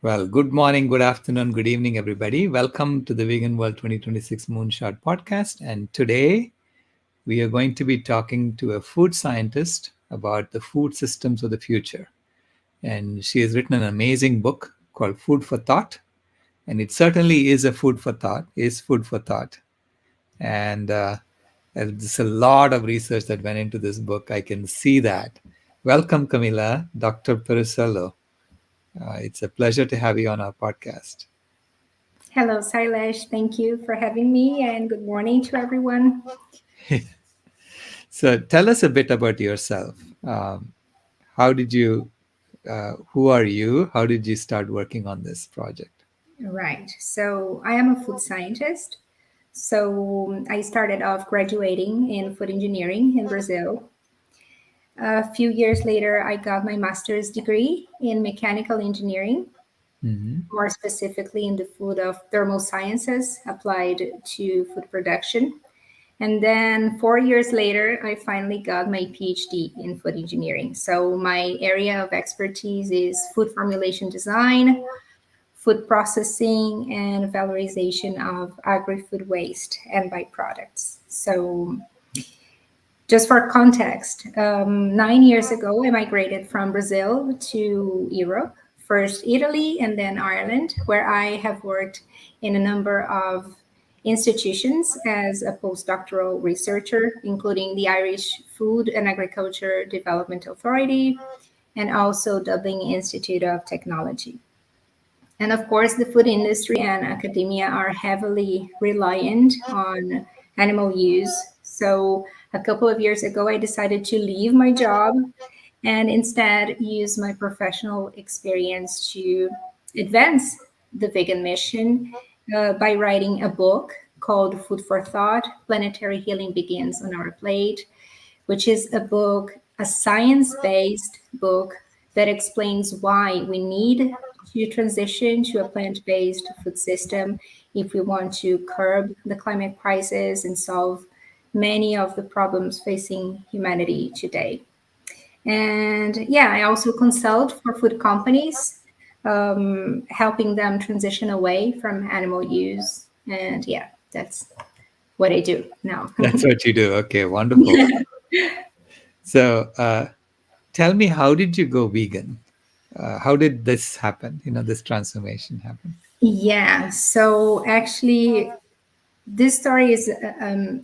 Well, good morning, good afternoon, good evening, everybody. Welcome to the Vegan World 2026 Moonshot podcast. And today we are going to be talking to a food scientist about the food systems of the future. And she has written an amazing book called Food for Thought. And it certainly is a food for thought, is food for thought. And there's a lot of research that went into this book. I can see that. Welcome, Camila, Dr. Perussello. It's a pleasure to have you on our podcast. Hello, Sailesh. Thank you for having me, and good morning to everyone. So tell us a bit about yourself. How did you, who are you? How did you start working on this project? Right. So, I am a food scientist. So, I started off graduating in food engineering in Brazil. A few years later, I got my master's degree in mechanical engineering, Hmm. more specifically in the field of thermal sciences applied to food production. And then 4 years later, I finally got my PhD in food engineering. So my area of expertise is food formulation design, food processing, and valorization of agri-food waste and byproducts. So just for context, 9 years ago, I migrated from Brazil to Europe, first Italy and then Ireland, where I have worked in a number of institutions as a postdoctoral researcher, including the Irish Food and Agriculture Development Authority and also Dublin Institute of Technology. And of course, the food industry and academia are heavily reliant on animal use. So, a couple of years ago, I decided to leave my job and instead use my professional experience to advance the vegan mission by writing a book called Food for Thought Planetary Healing Begins on Our Plate, which is a book, a science based book that explains why we need to transition to a plant based food system if we want to curb the climate crisis and solve many of the problems facing humanity today. And yeah, I also consult for food companies, helping them transition away from animal use. And yeah, that's what I do now. That's what you do. Okay, wonderful. So tell me, how did you go vegan? How did this happen? This transformation happen? Yeah, so actually, this story is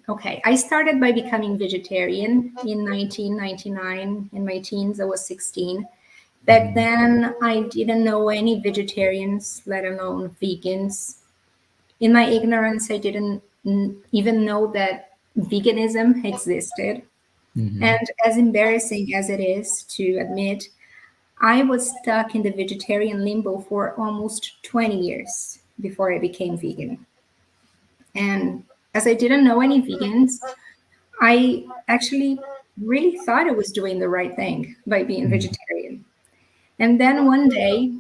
okay. I started by becoming vegetarian in 1999. In my teens, I was 16. Back Mhm. then, I didn't know any vegetarians, let alone vegans. In my ignorance, I didn't even know that veganism existed. Mhm. And as embarrassing as it is to admit, I was stuck in the vegetarian limbo for almost 20 years before I became vegan. And as I didn't know any vegans, I actually really thought I was doing the right thing by being Mhm. vegetarian. And then one day,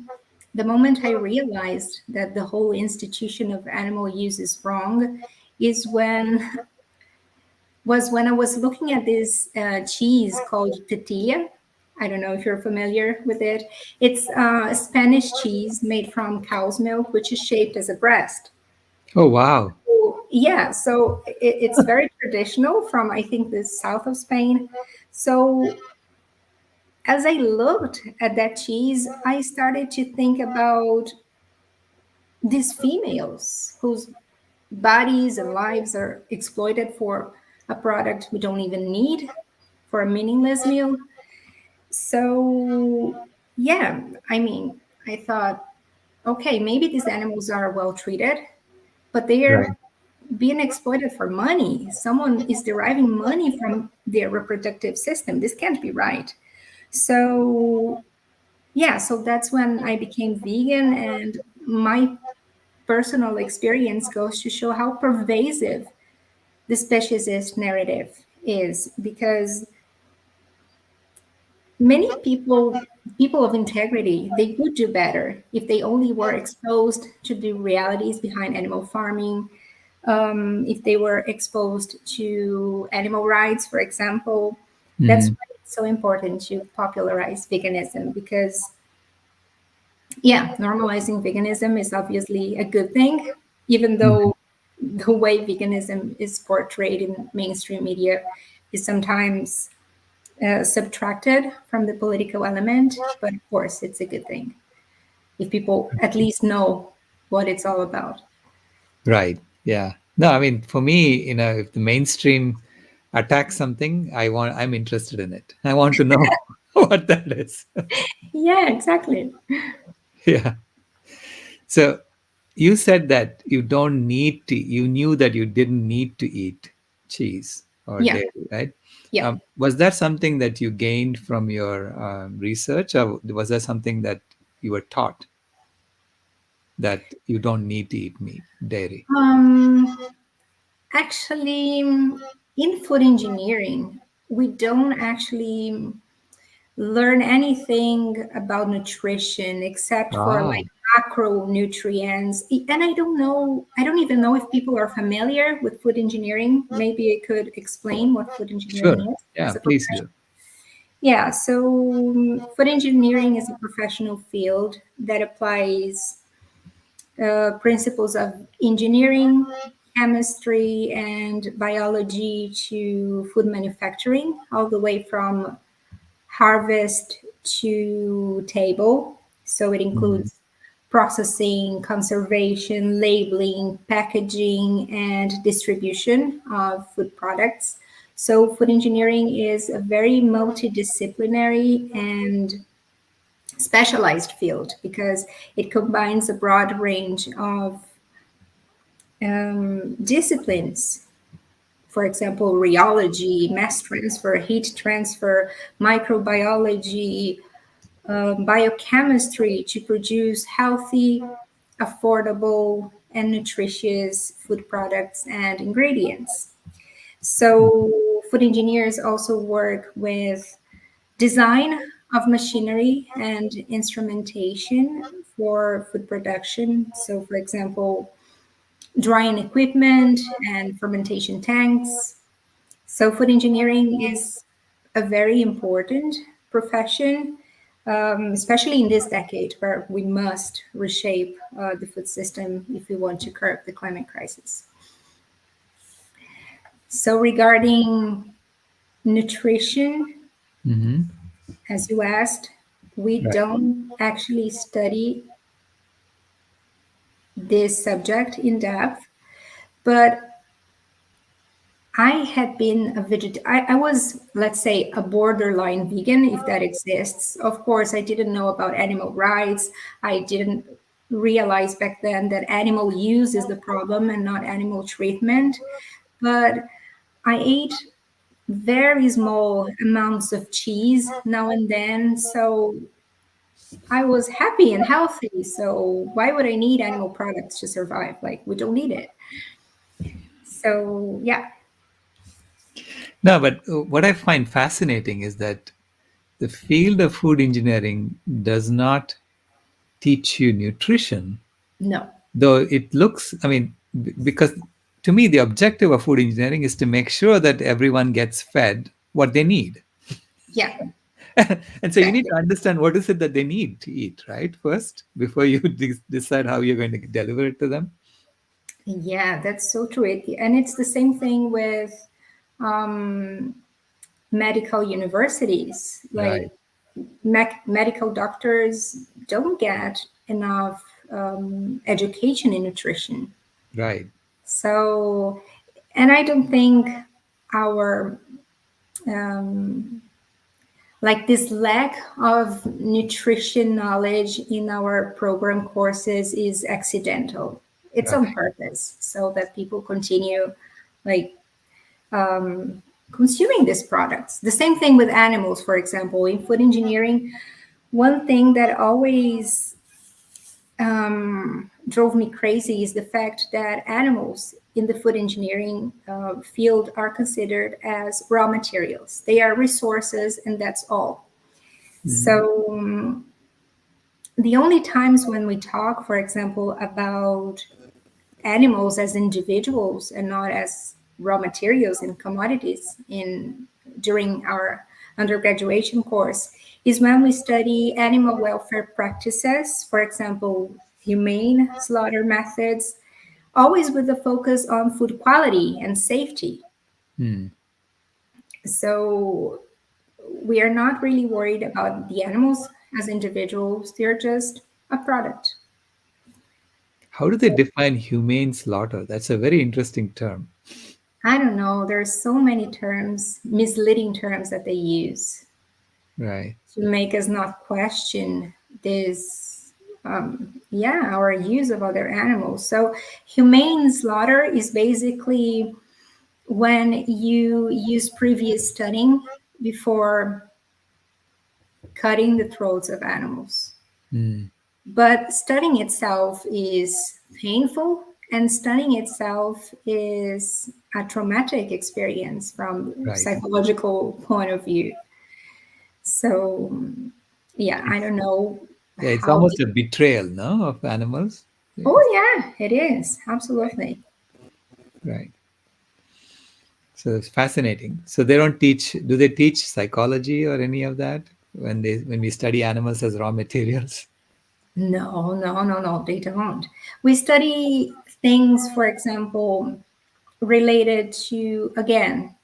the moment I realized that the whole institution of animal use is wrong is when I was looking at this cheese called tortilla. I don't know if you're familiar with it. It's a Spanish cheese made from cow's milk, which is shaped as a breast. Oh, wow. Yeah, so it's very traditional from, I think, the south of Spain. So as I looked at that cheese, I started to think about these females whose bodies and lives are exploited for a product we don't even need, for a meaningless meal. So, yeah, I mean, I thought, okay, maybe these animals are well treated, but they Right. are being exploited for money. Someone is deriving money from their reproductive system. This can't be right. So, yeah, so that's when I became vegan, and my personal experience goes to show how pervasive the speciesist narrative is, because many people of integrity, they would do better if they only were exposed to the realities behind animal farming, if they were exposed to animal rights, for example. That's Mhm. why it's so important to popularize veganism, because Yeah, normalizing veganism is obviously a good thing, even Mhm. though the way veganism is portrayed in mainstream media is sometimes subtracted from the political element. But of course, it's a good thing if people at least know what it's all about. Right. Yeah. No, I mean, for me, if the mainstream attacks something, I'm interested in it. I want to know what that is. Yeah, exactly. Yeah. So you said that you knew that you didn't need to eat cheese or Yeah, dairy, right? yeah. Was that something that you gained from your research, or was that something that you were taught that you don't need to eat meat, dairy? Um, Actually, in food engineering, we don't actually learn anything about nutrition except for Ah, like macronutrients. And I don't even know if people are familiar with food engineering. Maybe I could explain what food engineering sure. is Yeah, as a please profession. do. Yeah, so food engineering is a professional field that applies principles of engineering, chemistry, and biology to food manufacturing, all the way from harvest to table. So it Mhm. includes processing, conservation, labeling, packaging, and distribution of food products. So, food engineering is a very multidisciplinary and specialized field because it combines a broad range of disciplines. For example, rheology, mass transfer, heat transfer, microbiology, biochemistry to produce healthy, affordable, and nutritious food products and ingredients. So, food engineers also work with design of machinery and instrumentation for food production. So, for example, drying equipment and fermentation tanks. So, food engineering is a very important profession, especially in this decade where we must reshape the food system if we want to curb the climate crisis. So, regarding nutrition, Mhm. as you asked, we Right. don't actually study this subject in depth, but I had been a I was, let's say, a borderline vegan, if that exists. Of course, I didn't know about animal rights. I didn't realize back then that animal use is the problem and not animal treatment. But I ate very small amounts of cheese now and then. So I was happy and healthy. So why would I need animal products to survive? Like, we don't need it. So, yeah. No, but what I find fascinating is that the field of food engineering does not teach you nutrition, No. though it looks, I mean, because to me, the objective of food engineering is to make sure that everyone gets fed what they need. Yeah, And so you need exactly. to understand what is it that they need to eat, right? First, before you decide how you're going to deliver it to them. Yeah, that's so true. And it's the same thing with um, medical universities. Like Right, medical doctors don't get enough education in nutrition. right, So, and I don't think our like this lack of nutrition knowledge in our program courses is accidental. It's on right. purpose so that people continue like consuming these products. The same thing with animals, for example, in food engineering. One thing that always drove me crazy is the fact that animals in the food engineering field are considered as raw materials. They are resources, and that's all. Mhm. So, the only times when we talk, for example, about animals as individuals and not as raw materials and commodities in during our undergraduation course, is when we study animal welfare practices, for example, humane slaughter methods, always with the focus on food quality and safety. Hmm. So we are not really worried about the animals as individuals, they're just a product. How do they define humane slaughter? That's a very interesting term. I don't know, there's so many terms, misleading terms that they use Right. to make us not question this, yeah, our use of other animals. So humane slaughter is basically when you use previous studying before cutting the throats of animals. Hmm. But studying itself is painful, and studying itself is a traumatic experience from Right. psychological point of view. So, yeah, I don't know Yeah, it's how. almost a betrayal, no, of animals. Yeah. Oh, yeah, it is Right. absolutely. Right. So it's fascinating. So they don't teach. Do they teach psychology or any of that when we study animals as raw materials? No, no, no, no, they don't. We study things, for example, related to, again,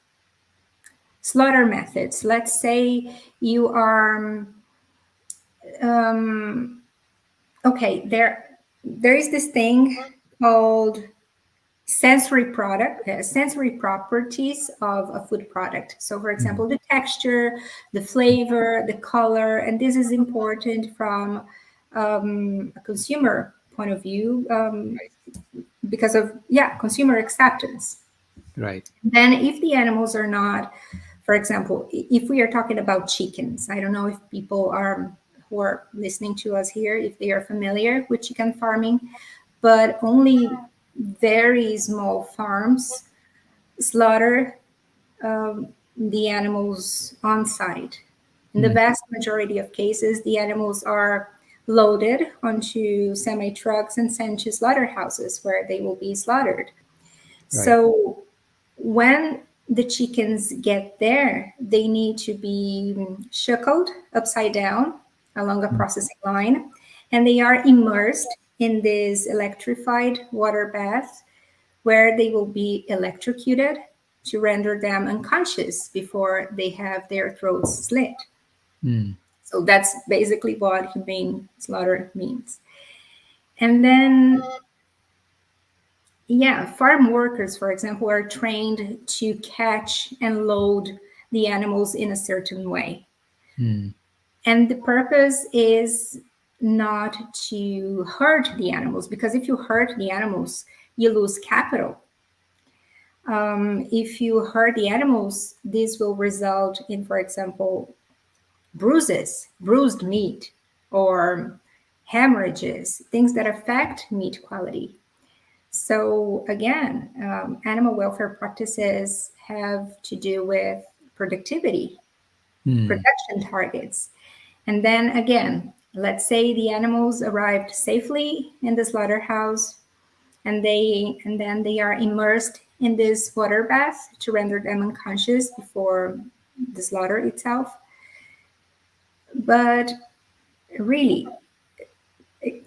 slaughter methods. Let's say you are, okay, there is this thing called sensory properties of a food product. So, for Hmm. example, the texture, the flavor, the color, and this is important from a consumer point of view, because of, yeah, consumer acceptance. Right. Then, if the animals are not, for example, if we are talking about chickens, I don't know if people are who are listening to us here, if they are familiar with chicken farming, but only very small farms slaughter the animals on site. In the Hmm. vast majority of cases, the animals are loaded onto semi trucks and sent to slaughterhouses where they will be slaughtered. Right. So when the chickens get there, they need to be shackled upside down along a Hmm. processing line, and they are immersed in this electrified water bath where they will be electrocuted to render them unconscious before they have their throats slit. Hmm. So that's basically what humane slaughter means. And then, yeah, farm workers, for example, are trained to catch and load the animals in a certain way. Hmm. And the purpose is not to hurt the animals, because if you hurt the animals, you lose capital. If you hurt the animals, this will result in, for example, bruises, bruised meat, or hemorrhages, things that affect meat quality. So, again, animal welfare practices have to do with productivity, Hmm. production targets. And then again, let's say the animals arrived safely in the slaughterhouse, and then they are immersed in this water bath to render them unconscious before the slaughter itself. But really,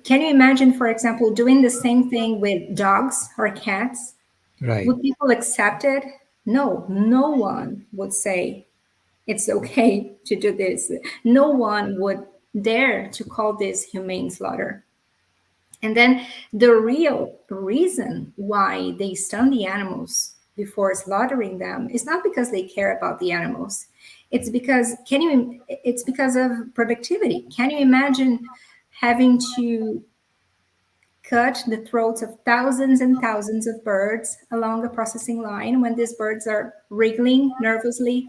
can you imagine, for example, doing the same thing with dogs or cats? Right. Would people accept it? No, no one would say it's okay to do this. No one would dare to call this humane slaughter. And then the real reason why they stun the animals before slaughtering them is not because they care about the animals. It's because of productivity. Can you imagine having to cut the throats of thousands and thousands of birds along a processing line when these birds are wriggling nervously,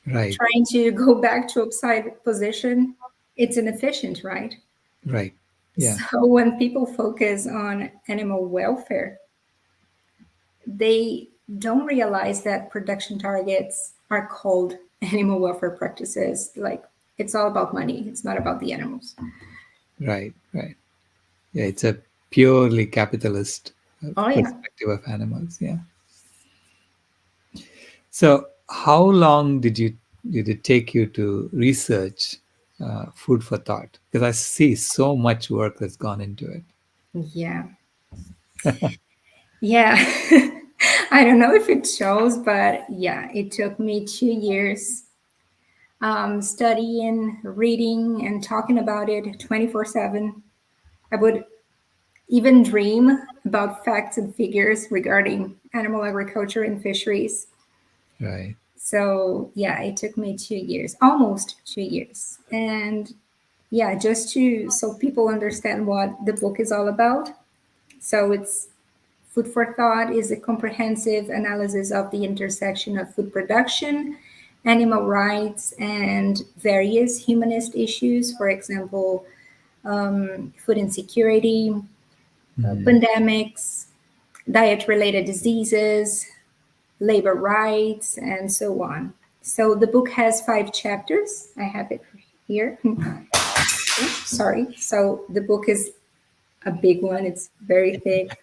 Right. trying to go back to upside position? It's inefficient, right? Right. Yeah. So when people focus on animal welfare, they don't realize that production targets are called animal welfare practices. Like, it's all about money. It's not about the animals. Right. Right. Yeah. It's a purely capitalist Oh yeah. perspective of animals. Yeah. So how long did you did it take you to research food for thought? Because I see so much work that's gone into it. Yeah. Yeah. I don't know if it shows, but yeah, it took me 2 years studying, reading, and talking about it 24/7. I would even dream about facts and figures regarding animal agriculture and fisheries. Right. So, yeah, it took me 2 years, almost 2 years. And yeah, just to so people understand what the book is all about. So, it's Food for Thought is a comprehensive analysis of the intersection of food production, animal rights, and various humanist issues. For example, food insecurity, Hmm. pandemics, diet related diseases, labor rights, and so on. So the book has 5 chapters. I have it here. Sorry. So the book is a big one, it's very thick.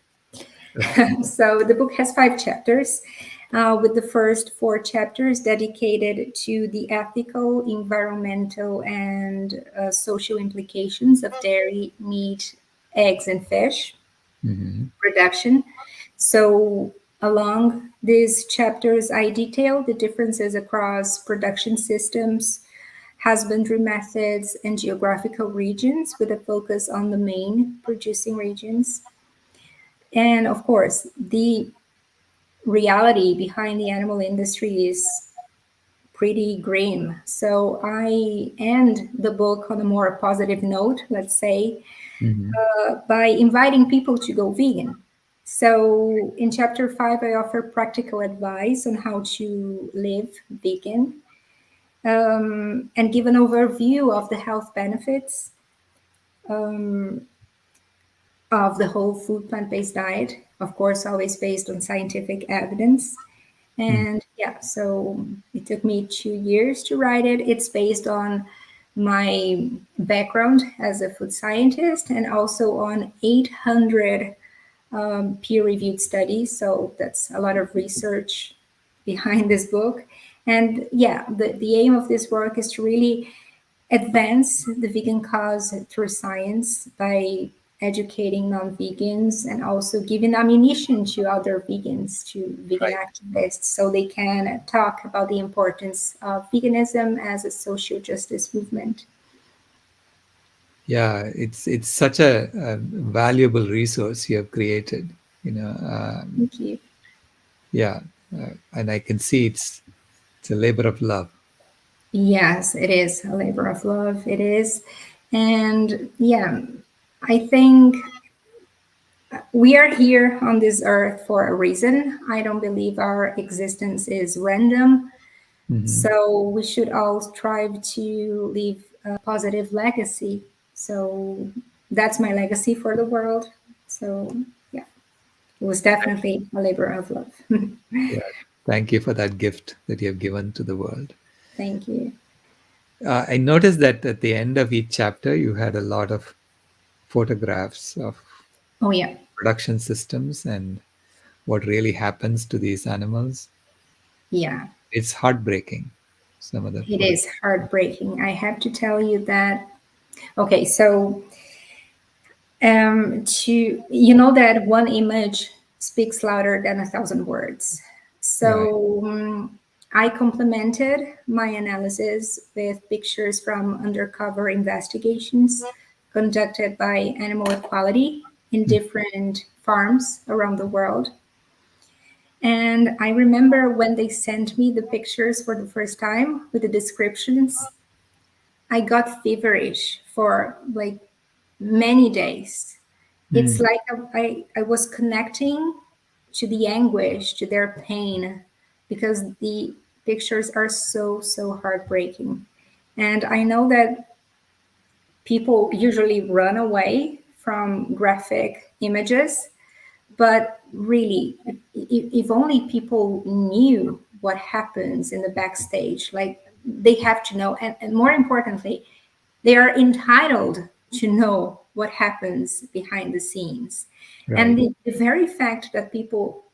So the book has 5 chapters, with the first 4 chapters dedicated to the ethical, environmental, and social implications of dairy, meat, eggs, and fish Hmm. production. So, along these chapters, I detail the differences across production systems, husbandry methods, and geographical regions with a focus on the main producing regions. And of course, the reality behind the animal industry is pretty grim. So I end the book on a more positive note, let's say, Hmm. by inviting people to go vegan. So in chapter 5, I offer practical advice on how to live vegan, and give an overview of the health benefits um, of the whole food plant based diet, of course, always based on scientific evidence. And yeah, so it took me 2 years to write it. It's based on my background as a food scientist and also on 800 peer reviewed studies. So that's a lot of research behind this book. And yeah, the aim of this work is to really advance the vegan cause through science by educating non-vegans and also giving ammunition to other vegans, to vegan Right. activists, so they can talk about the importance of veganism as a social justice movement. Yeah, it's such a valuable resource you have created. You know, Thank you. yeah, and I can see it's a labor of love. Yes, it is a labor of love. It is. And yeah, I think we are here on this earth for a reason. I don't believe our existence is random. Hmm. So we should all strive to leave a positive legacy. So that's my legacy for the world. So yeah, it was definitely a labor of love. Yeah, thank you for that gift that you have given to the world. Thank you. I noticed that at the end of each chapter, you had a lot of photographs of Oh yeah, production systems and what really happens to these animals. yeah. It's heartbreaking. Some of the It photographs. is heartbreaking. I have to tell you that. Okay, so to that one image speaks louder than 1,000 words. Right. So I complemented my analysis with pictures from undercover investigations conducted by animal equality in different farms around the world. And I remember when they sent me the pictures for the first time with the descriptions, I got feverish for like many days. It's Mm. like I was connecting to the anguish, to their pain, because the pictures are so, so heartbreaking. And I know that people usually run away from graphic images, but really, if only people knew what happens in the backstage, like they have to know. And more importantly, they are entitled to know what happens behind the scenes. And Right. the very fact that people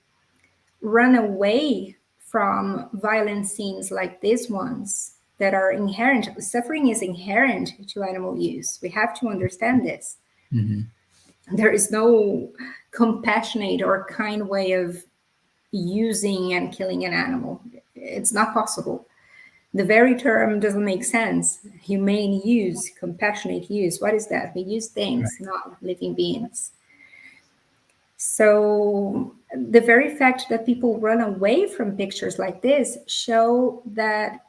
run away from violent scenes like these ones that are inherent. Suffering is inherent to animal use. We have to understand this. Mm-hmm. There is no compassionate or kind way of using and killing an animal. It's not possible. The very term doesn't make sense. Humane use, compassionate use. What is that? We use things, Right. not living beings. So the very fact that people run away from pictures like this shows that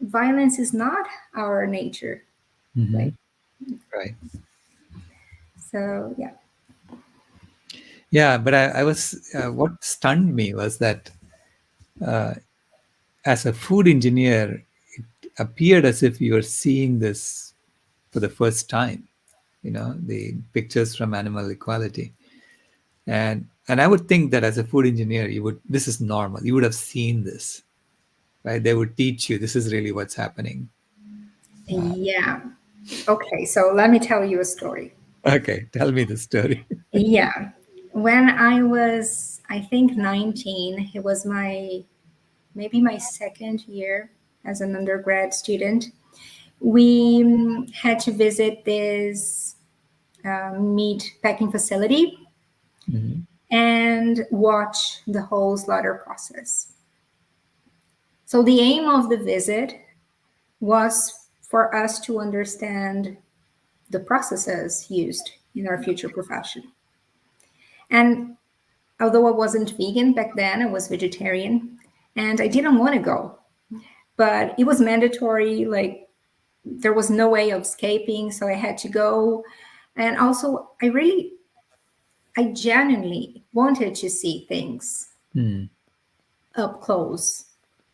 violence is not our nature. Mm-hmm. Like, Right. so yeah. Yeah, but I was what stunned me was that uh, as a food engineer, it appeared as if you were seeing this for the first time. You know, the pictures from animal equality, and I would think that as a food engineer, you would this is normal. You would have seen this, right? They would teach you this is really what's happening. Yeah. Okay, so let me tell you a story. Okay, tell me the story. Yeah. When I was, I think, 19, it was maybe my second year as an undergrad student. We had to visit this meat packing facility Mhm. and watch the whole slaughter process. So, the aim of the visit was for us to understand the processes used in our future profession. And although I wasn't vegan back then, I was vegetarian and I didn't want to go, but it was mandatory. Like, there was no way of escaping, so I had to go. And also, I genuinely wanted to see things Hmm. up close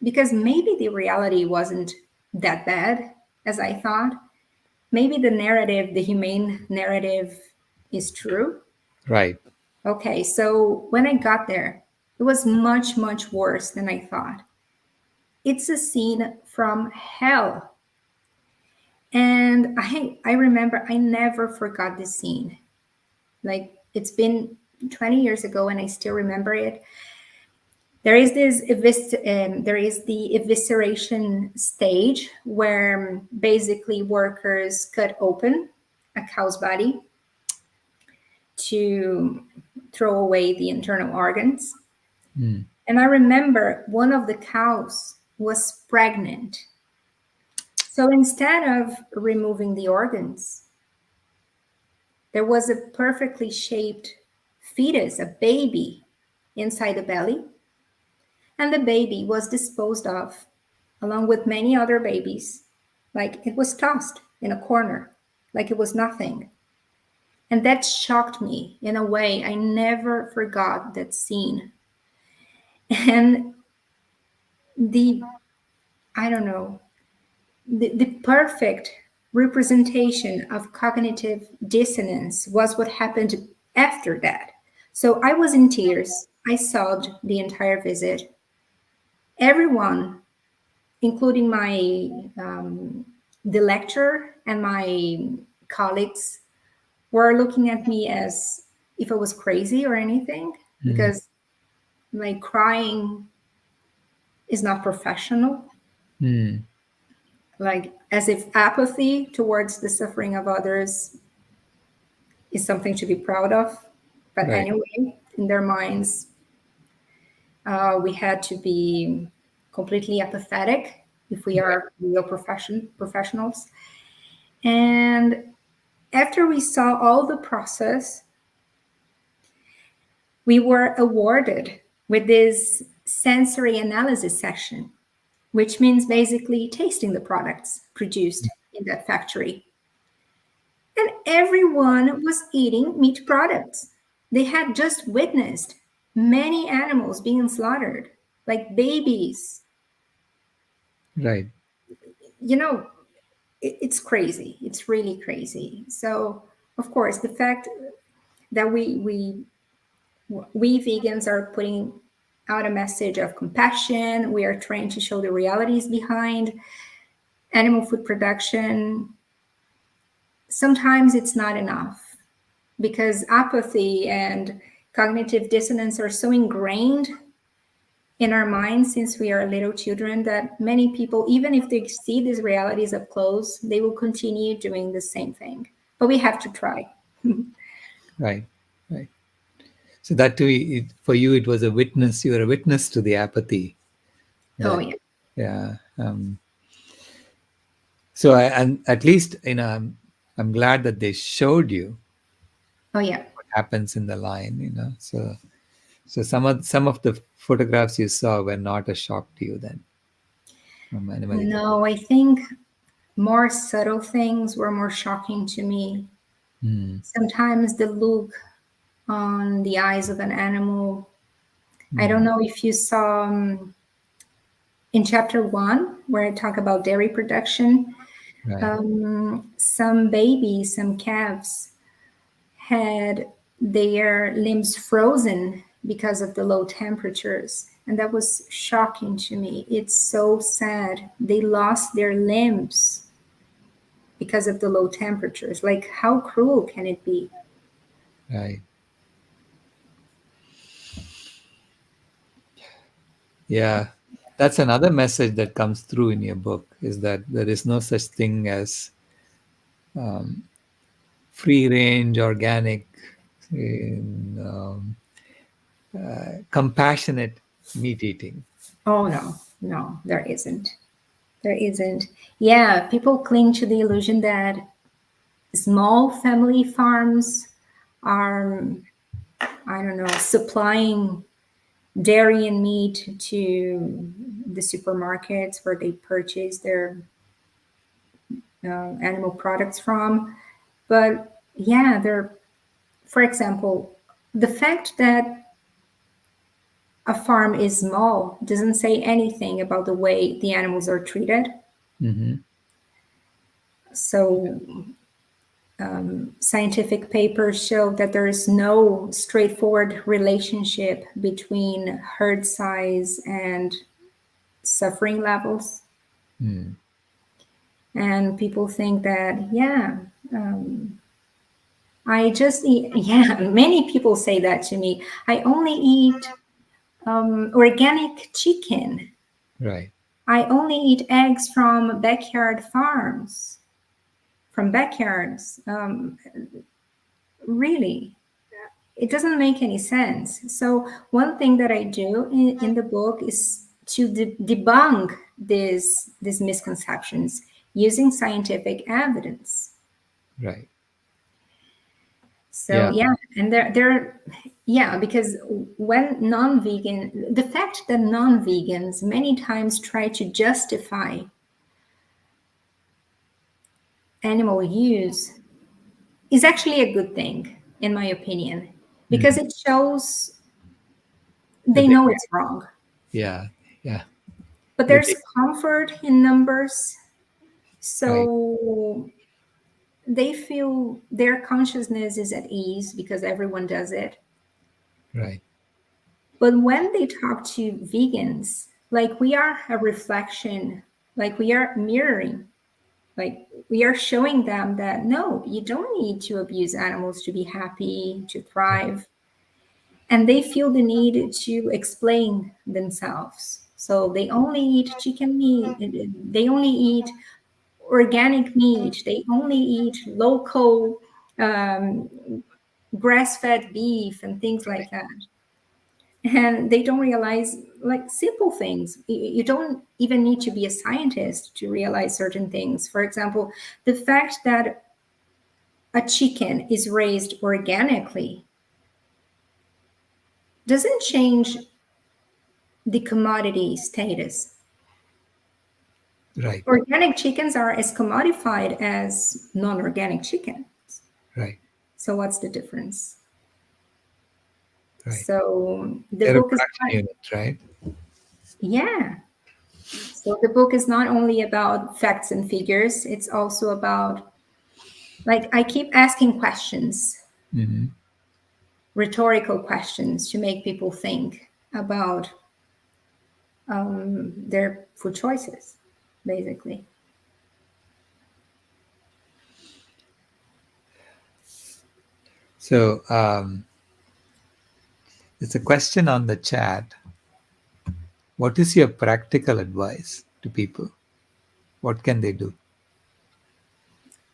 because maybe the reality wasn't that bad as I thought. Maybe the narrative, the humane narrative, is true. Right. Okay, so when I got there, it was much, much worse than I thought. It's a scene from hell. And I remember I never forgot this scene. Like, it's been 20 years ago and I still remember it. There is the evisceration stage where basically workers cut open a cow's body to throw away the internal organs. Hmm. And I remember one of the cows was pregnant. So instead of removing the organs, there was a perfectly shaped fetus, a baby, inside the belly. And the baby was disposed of along with many other babies, like it was tossed in a corner, like it was nothing. And that shocked me in a way I never forgot that scene. And the, I don't know, the perfect representation of cognitive dissonance was what happened after that. So I was in tears. I sobbed the entire visit. Everyone, including my the lecturer and my colleagues, were looking at me as if I was crazy or anything Hmm. because my crying is not professional. Hmm. Like, as if apathy towards the suffering of others is something to be proud of. But Right. anyway, in their minds, we had to be completely apathetic if we Right. are real professionals. And after we saw all the process, we were awarded with this sensory analysis session, which means basically tasting the products produced in that factory. And everyone was eating meat products. They had just witnessed many animals being slaughtered, like babies. Right. You know, it's crazy. It's really crazy. So, of course, the fact that we vegans are putting out a message of compassion, we are trying to show the realities behind animal food production. Sometimes it's not enough because apathy and cognitive dissonance are so ingrained in our minds since we are little children that many people, even if they see these realities up close, they will continue doing the same thing. But we have to try. Right. Right. So that too, for you, it was a witness. You were a witness to the apathy. Oh, That, yeah. yeah. So and at least I'm glad that they showed you Oh, yeah. what happens in the line. So some of the photographs you saw were not a shock to you then from animal. No, I think more subtle things were more shocking to me. Mm, Sometimes the look on the eyes of an animal. I don't mm, know if you saw in chapter 1, where I talk about dairy production, right. some babies, some calves, had their limbs frozen because of the low temperatures. And that was shocking to me. It's so sad. They lost their limbs because of the low temperatures. Like, how cruel can it be? Right. Yeah. That's another message that comes through in your book is that there is no such thing as free range, organic, in, compassionate meat eating. Oh, no, no, there isn't. There isn't. Yeah, people cling to the illusion that small family farms are, I don't know, supplying dairy and meat to the supermarkets where they purchase their animal products from. But yeah, for example, the fact that a farm is small doesn't say anything about the way the animals are treated. Hmm. So scientific papers show that there is no straightforward relationship between herd size and suffering levels. Mm, And people think that, yeah, I just eat, yeah, many people say that to me. I only eat organic chicken. right. I only eat eggs from backyard farms, from backyards. Really, it doesn't make any sense. So one thing that I do in the book is to debunk these misconceptions using scientific evidence. Right. So Yeah. yeah, and there, yeah, because when non-vegan, the fact that non-vegans many times try to justify animal use is actually a good thing, in my opinion, because Mhm. it shows That they they, know it's wrong. yeah. Yeah. But That there's they, comfort in numbers, right. so they feel their consciousness is at ease because everyone does it. Right. But when they talk to vegans, like we are a reflection, like we are mirroring, like we are showing them that no, you don't need to abuse animals to be happy, to thrive. And they feel the need to explain themselves. So they only eat chicken meat, they only eat organic meat, they only eat local um, grass fed beef and things like that. And they don't realize like simple things. You don't even need to be a scientist to realize certain things. For example, the fact that a chicken is raised organically doesn't change the commodity status. Right. Organic chickens are as commodified as non-organic chicken. Right. So what's the difference? Right. So the They're a book is production not, unit, right? yeah. So the book is not only about facts and figures, it's also about, like, I keep asking questions, Hmm. rhetorical questions to make people think about their food choices, basically. So it's a question on the chat. What is your practical advice to people? What can they do?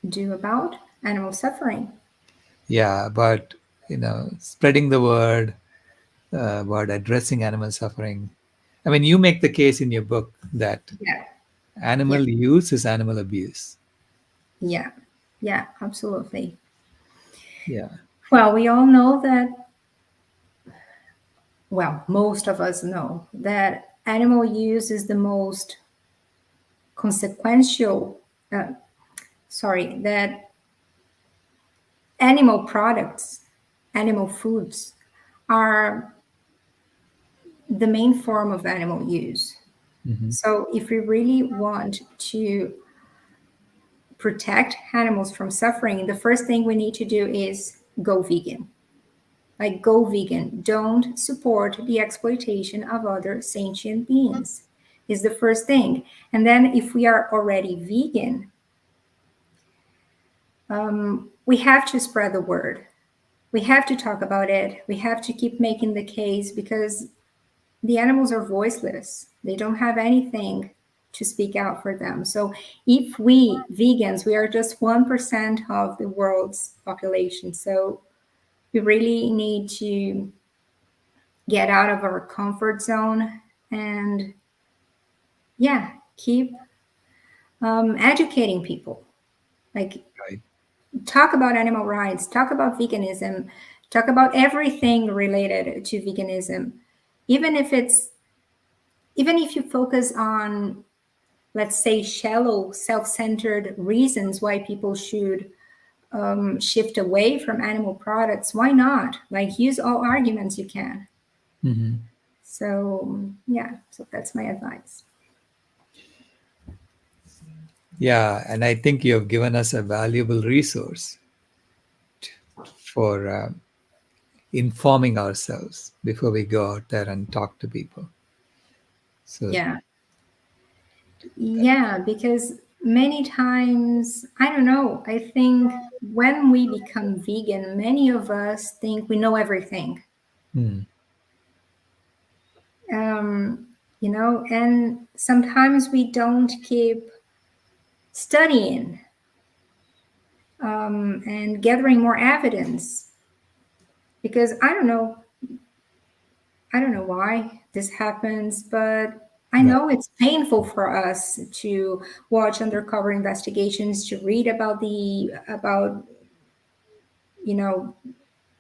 Do about animal suffering. Yeah, but spreading the word about addressing animal suffering. I mean, you make the case in your book that Yeah, yeah, animal use is animal abuse. yeah, yeah, absolutely. Yeah. Well, we all know that, well, most of us know that animal use is the most consequential, uh, sorry, that animal products, animal foods are the main form of animal use. Hmm. So if we really want to protect animals from suffering, the first thing we need to do is go vegan. Like, go vegan. Don't support the exploitation of other sentient beings, is the first thing. And then, if we are already vegan, we have to spread the word. We have to talk about it. We have to keep making the case because the animals are voiceless. They don't have anything to speak out for them. So if we vegans, we are just 1% of the world's population. So we really need to get out of our comfort zone and, yeah, keep educating people. Like, Right. talk about animal rights, talk about veganism, talk about everything related to veganism. Even if it's, even if you focus on, let's say, shallow, self-centered reasons why people should shift away from animal products, why not? Like, use all arguments you can. Hmm. So yeah, so that's my advice. Yeah, and I think you have given us a valuable resource for informing ourselves before we go out there and talk to people. So, Yeah, yeah, because many times, I don't know, I think when we become vegan, many of us think we know everything. hmm, um, and sometimes we don't keep studying and gathering more evidence, because I don't know why this happens, but I right. know it's painful for us to watch undercover investigations, to read about you know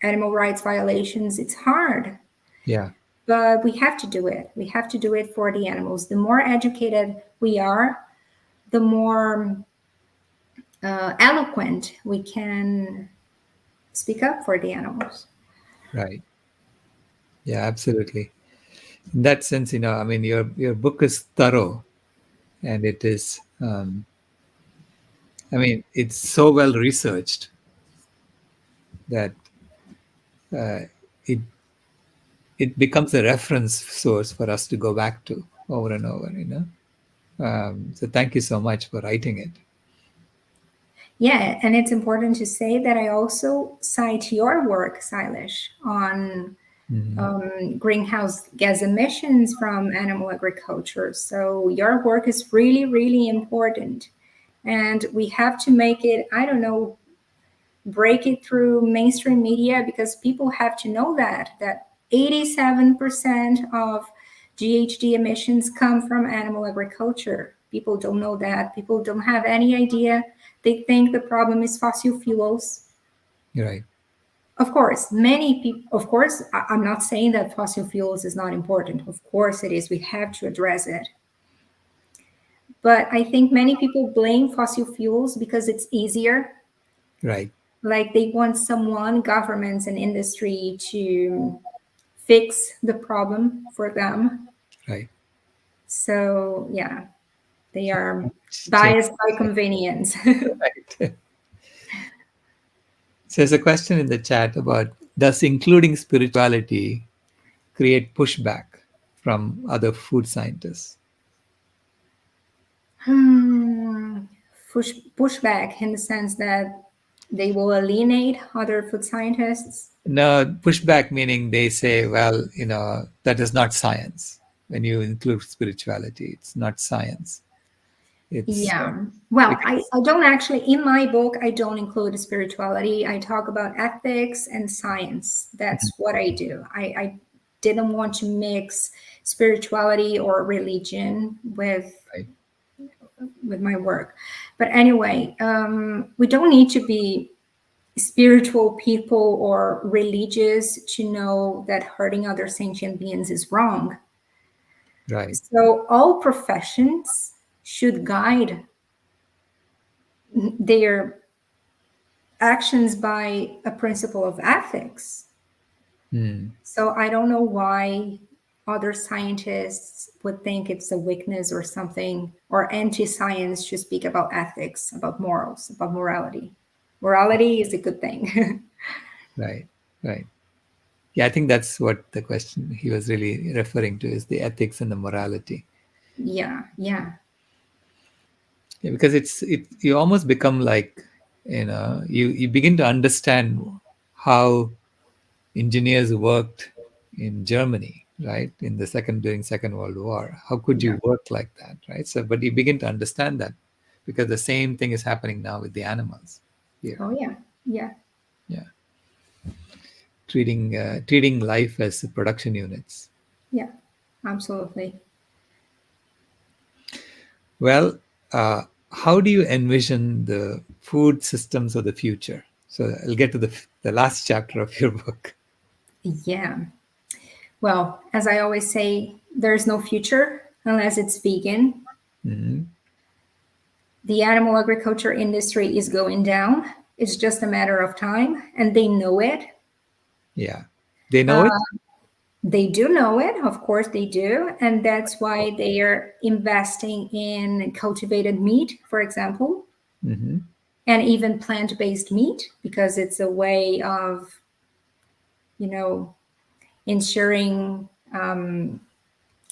animal rights violations. It's hard, Yeah, but we have to do it. We have to do it for the animals. The more educated we are, the more eloquent we can speak up for the animals. right. Yeah, absolutely. In that sense, I mean, your book is thorough, and it is. I mean, it's so well researched that uh, it it becomes a reference source for us to go back to over and over. So thank you so much for writing it. Yeah, and it's important to say that I also cite your work, Sailesh, on Hmm. greenhouse gas emissions from animal agriculture. So your work is really, really important. And we have to make it, I don't know, break it through mainstream media, because people have to know that 87% of GHG emissions come from animal agriculture. People don't know that. People don't have any idea. They think the problem is fossil fuels. Right. Of course, many people, of course, I'm not saying that fossil fuels is not important. Of course it is. We have to address it. But I think many people blame fossil fuels because it's easier. Right. Like, they want someone, governments and industry, to fix the problem for them. Right. So yeah, they are Change. biased by convenience. Right. So there's a question in the chat about, does including spirituality create pushback from other food scientists? Hmm. Pushback in the sense that they will alienate other food scientists. No, pushback meaning they say, well, that is not science. when you include spirituality. It's not science. It's Yeah. Well, because I don't actually, in my book, I don't include spirituality. I talk about ethics and science. That's what I do. I didn't want to mix spirituality or religion right, with my work. But anyway, we don't need to be spiritual people or religious to know that hurting other sentient beings is wrong. right, So all professions should guide their actions by a principle of ethics. hmm, So I don't know why other scientists would think it's a weakness or something, or anti science to speak about ethics, about morals, about morality. Morality is a good thing. right, right. Yeah, I think that's what the question he was really referring to is the ethics and the morality. Yeah, yeah. Yeah, because it you almost become like, you begin to understand how engineers worked in Germany, right, in the second during Second World War. How could Yeah. you work like that, right? So, but you begin to understand that because the same thing is happening now with the animals here. Oh, yeah. Yeah. Yeah, treating life as production units. Yeah. Absolutely. Well, how do you envision the food systems of the future? So I'll get to the last chapter of your book. Yeah. Well, as I always say, there's no future unless it's vegan. Hmm. The animal agriculture industry is going down. It's just a matter of time, and they know it. Yeah, they know Uh, it. they do know it, of course, they do. And that's why they are investing in cultivated meat, for example, Hmm. and even plant based meat, because it's a way of, you know, ensuring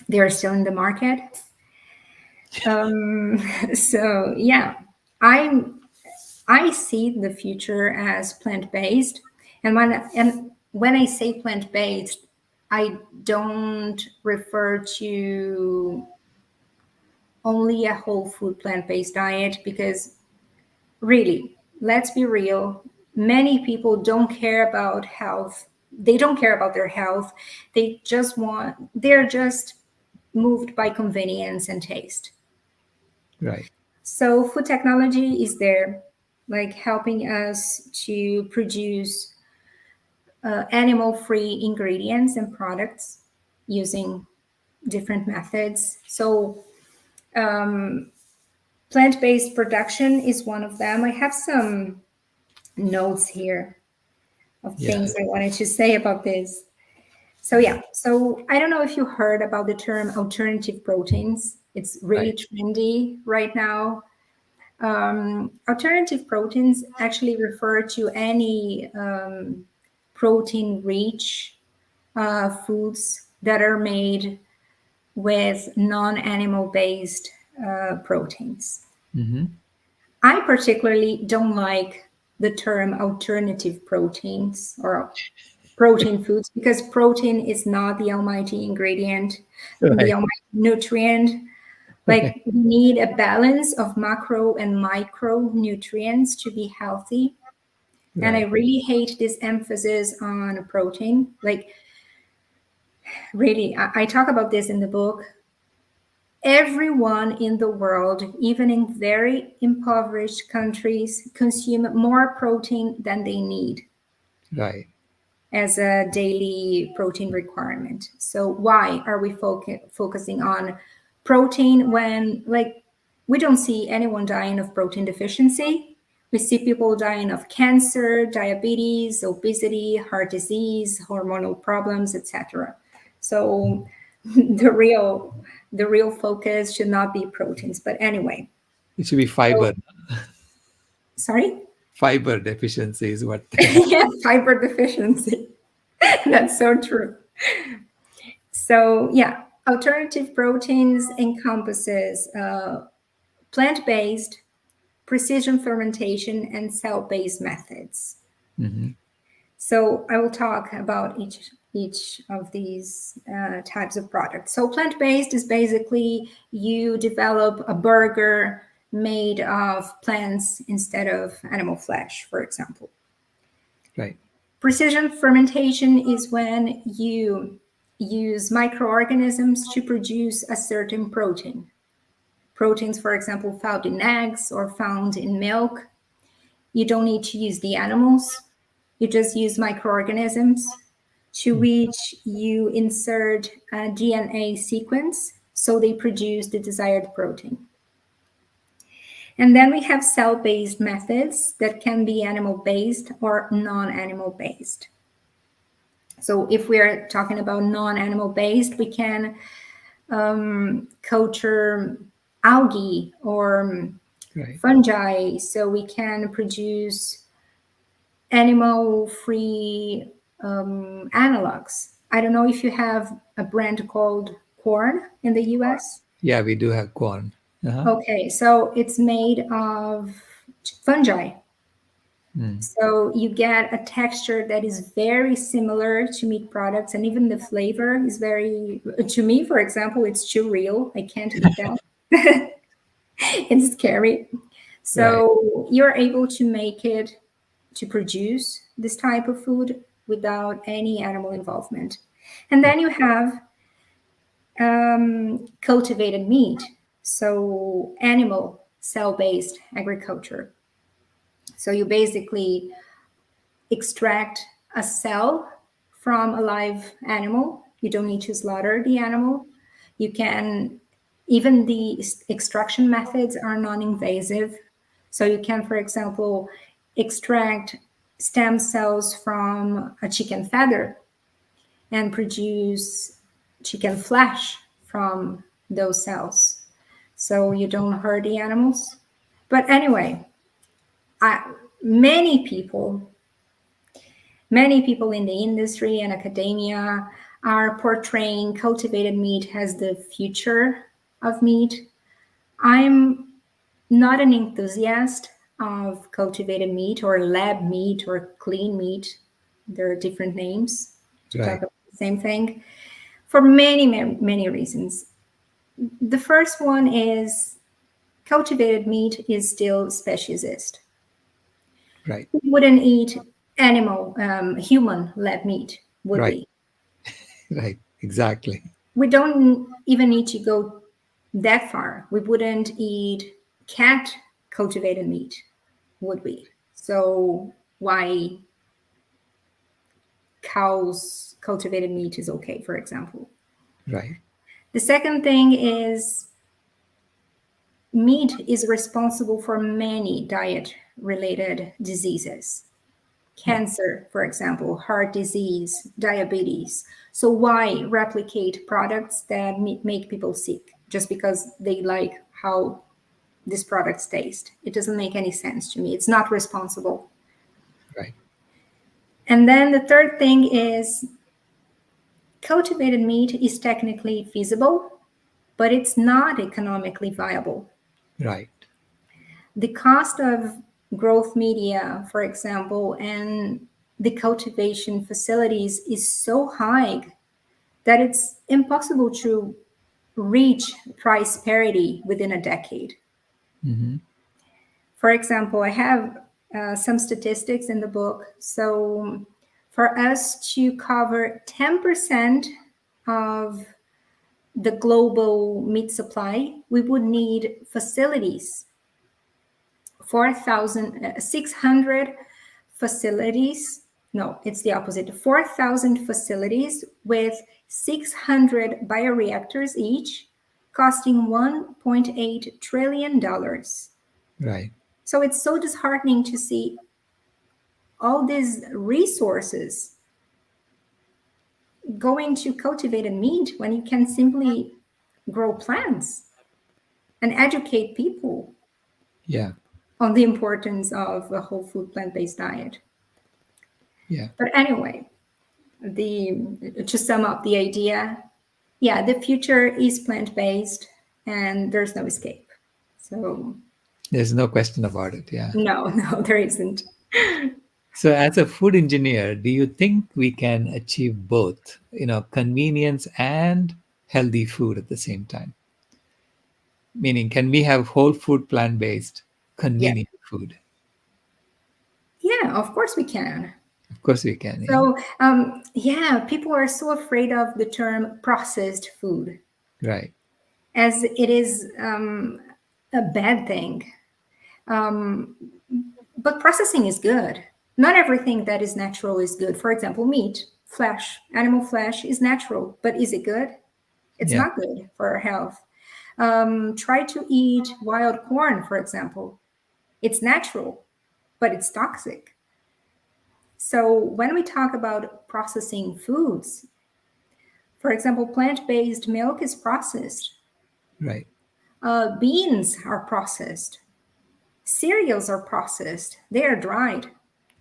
they're still in the market. Um, so, yeah, I'm I see the future as plant-based. And when I say plant-based, I don't refer to only a whole food plant-based diet, because really, let's be real, many people don't care about health. They don't care about their health. They're just moved by convenience and taste. Right. So food technology is there, like helping us to produce animal-free ingredients and products using different methods. So plant-based production is one of them. I have some notes here of Yeah. things I wanted to say about this. So yeah, so I don't know if you heard about the term alternative proteins. It's really Right. trendy right now. Alternative proteins actually refer to any protein rich foods that are made with non animal based proteins. Hmm. I particularly don't like the term alternative proteins or protein foods, because protein is not the almighty ingredient, the Right. almighty nutrient. Right. Like, we need a balance of macro and micro nutrients to be healthy. And I Right. really hate this emphasis on protein. Like, really, I talk about this in the book. Everyone in the world, even in very impoverished countries, consume more protein than they need Right. as a daily protein requirement. So why are we focusing on protein when, like, we don't see anyone dying of protein deficiency? We see people dying of cancer, diabetes, obesity, heart disease, hormonal problems, etc. So the real focus should not be proteins. But anyway, It should be so fiber. sorry. Fiber deficiency is what they have. Yeah, fiber deficiency. That's so true. So yeah, alternative proteins encompasses plant-based, precision fermentation, and cell-based methods. Hmm. So I will talk about each of these types of products. So plant-based is basically you develop a burger made of plants instead of animal flesh, for example. Right. Precision fermentation is when you use microorganisms to produce a certain protein. Proteins, for example, found in eggs or found in milk. You don't need to use the animals. You just use microorganisms to which you insert a DNA sequence so they produce the desired protein. And then we have cell-based methods that can be animal-based or non-animal based. So if we're talking about non-animal based, we can culture algae or Right. fungi, so we can produce animal-free analogs. I don't know if you have a brand called Corn in the US. Yeah, we do have corn. Uh-huh. Okay, so it's made of fungi. Mm. So you get a texture that is very similar to meat products, and even the flavor is very, to me, for example, it's too real. I can't eat that. It's scary. Right. So you're able to make it to produce this type of food without any animal involvement. And then you have cultivated meat, so animal cell based agriculture. So you basically extract a cell from a live animal. You don't need to slaughter the animal. You can, even the extraction methods are non invasive. So you can, for example, extract stem cells from a chicken feather and produce chicken flesh from those cells. So you don't hurt the animals. But anyway, I, many people Many people in the industry and academia are portraying cultivated meat as the future of meat. I'm not an enthusiast of cultivated meat or lab meat or clean meat. There are different names to talk Right. about the same thing for many, many, many reasons. The first one is cultivated meat is still speciesist. Right. We wouldn't eat human lab meat, would Right. we? Right. Exactly. We don't even need to go that far. We wouldn't eat cat cultivated meat, would we? So why cows cultivated meat is okay, for example. Right. The second thing is meat is responsible for many diet related diseases. Yeah. Cancer, for example, heart disease, diabetes. So why replicate products that make people sick just because they like how these products taste? It doesn't make any sense to me. It's not responsible. Right. And then the third thing is cultivated meat is technically feasible, but it's not economically viable. Right. The cost of growth media, for example, and the cultivation facilities is so high that it's impossible to reach price parity within a decade. Mm-hmm. For example, I have some statistics in the book. So, for us to cover 10% of the global meat supply, we would need facilities 4,600 facilities. No, it's the opposite. 4,000 facilities with 600 bioreactors each, costing $1.8 trillion. Right. So it's so disheartening to see all these resources going to cultivated meat when you can simply grow plants and educate people Yeah. on the importance of a whole food plant-based diet. Yeah. But anyway, the to sum up the idea, yeah, the future is plant-based and there's no escape. So There's no question about it. Yeah. no, no, there isn't. So, as a food engineer, do you think we can achieve both, convenience and healthy food at the same time? Meaning, can we have whole food, plant-based, Yeah. convenient food? Yeah, of course we can. Of course, we can. Yeah. So, yeah, people are so afraid of the term processed food Right. as it is a bad thing. Um, but processing is good. Not everything that is natural is good. For example, meat, flesh, animal flesh is natural, but is it good? It's Yeah. not good for our health. Try to eat wild corn, for example. It's natural, but it's toxic. So when we talk about processing foods, for example, plant-based milk is processed. Right. Beans are processed. Cereals are processed. They are dried.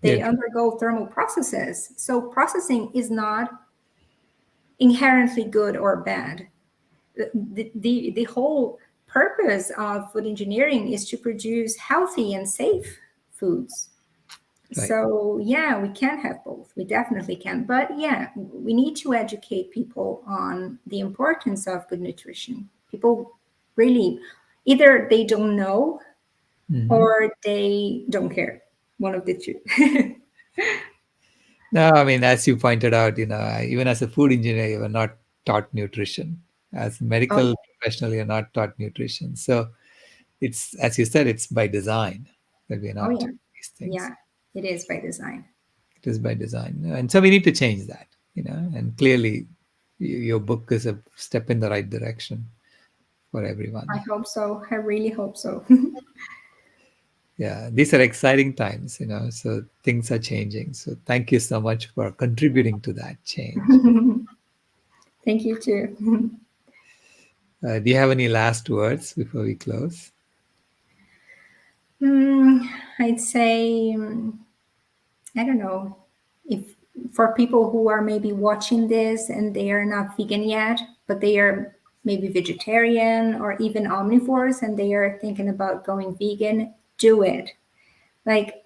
Yeah. They undergo thermal processes. So processing is not inherently good or bad. The whole purpose of food engineering is to produce healthy and safe foods. Right. So yeah, we can have both. We definitely can. But yeah, we need to educate people on the importance of good nutrition. People really either they don't know Mhm. or they don't care. One of the two. No, I mean, as you pointed out, even as a food engineer, you were not taught nutrition. As a Oh medical yeah. professional, you're not taught nutrition. So it's, as you said, it's by design that we're Oh not yeah. taught these things. Yeah. It is by design. It is by design. And so we need to change that. And clearly, your book is a step in the right direction for I everyone. hope so. I really hope so. Yeah, these are exciting times. So things are changing. So thank you so much for contributing to that change. Thank you too. Do you have any last words before we close? Hmm, I'd say I don't know if for people who are maybe watching this and they are not vegan yet, but they are maybe vegetarian or even omnivores and they are thinking about going vegan, do it. Like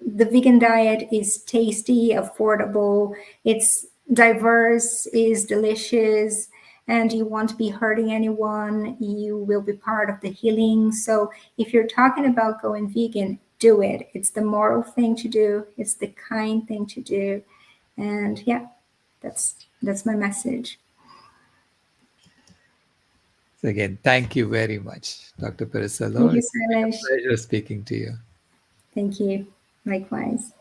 the vegan diet is tasty, affordable, it's diverse, is delicious, and you won't be hurting anyone. You will be part of the healing. So if you're talking about going vegan, do it. It's the moral thing to do. It's the kind thing to do. And yeah, that's my message. So again, thank you very much, Dr. Thank Perussello. you, It's been a Sailesh. pleasure speaking to you. Thank you. Likewise.